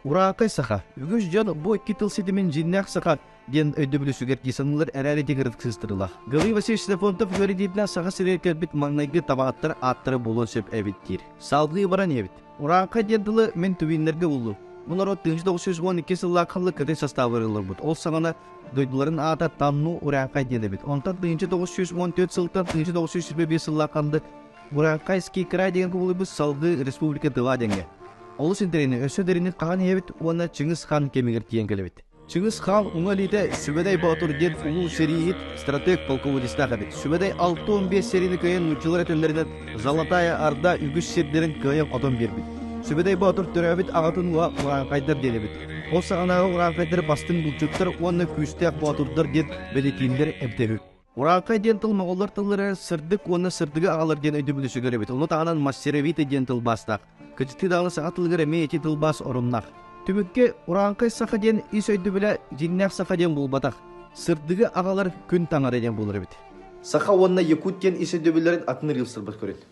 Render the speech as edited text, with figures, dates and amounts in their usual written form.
Ураакай саха. Үгүс жан бу икки тыл сетимен жиннак саха ден өйдөбүлүсүгер кисанылар әрәре дегерит кыстырыла. Гылый Василий Стефонтов көридиплен саха сирекер бит маңнайгы табааттар аттыры болон сөп эбиттир. Салгы баран эбит. Ураакай ден тылы мен түбинлерге улу. Мунар 1912 жылла кылы кыды составырылыр бут. Ол сагана дойдуларын ата танну Ураакай ден эбит. Онтан 1914 жылдан 1925 жылла канды Ураакайский край деген кулубу салгы республика дыла денге. Олус интерени өсөдерини каган эбит, уна Чыңгыз хан кемигер тиен келебит. Чыңгыз хан уңалиде Сүбедай Батур ден улуу сериит стратег полководецтак эбит. Сүбедай 6-15 серийни кыйын учулар өтөлөрүнөн Золотая Орда үгүс сердерин кыйын одон бербит. Сүбедай Батур төрөбит агатын Ураакайдар денебит. Ол саганагы Ураакайдар бастын булчуттар уна күстөк Батурдар ден белетиндер эптебит. Ураакай ден тыл моголлар тыллары сырдык уна сырдыгы агалар ден өйдөбүлүшү көрөбит. Уну тагынан Мастеровите ден тыл бастак. Кычты дагы саатылгыра мети тыл бас оруннак. Түбүкке Ураакай саха ден ис өйдө биле жиннак саха ден булбатак. Сырдыгы агалар күн таңары ден булыр бит. Саха онна Якутиян ис өйдө билерин атны рилстырбат көрөт.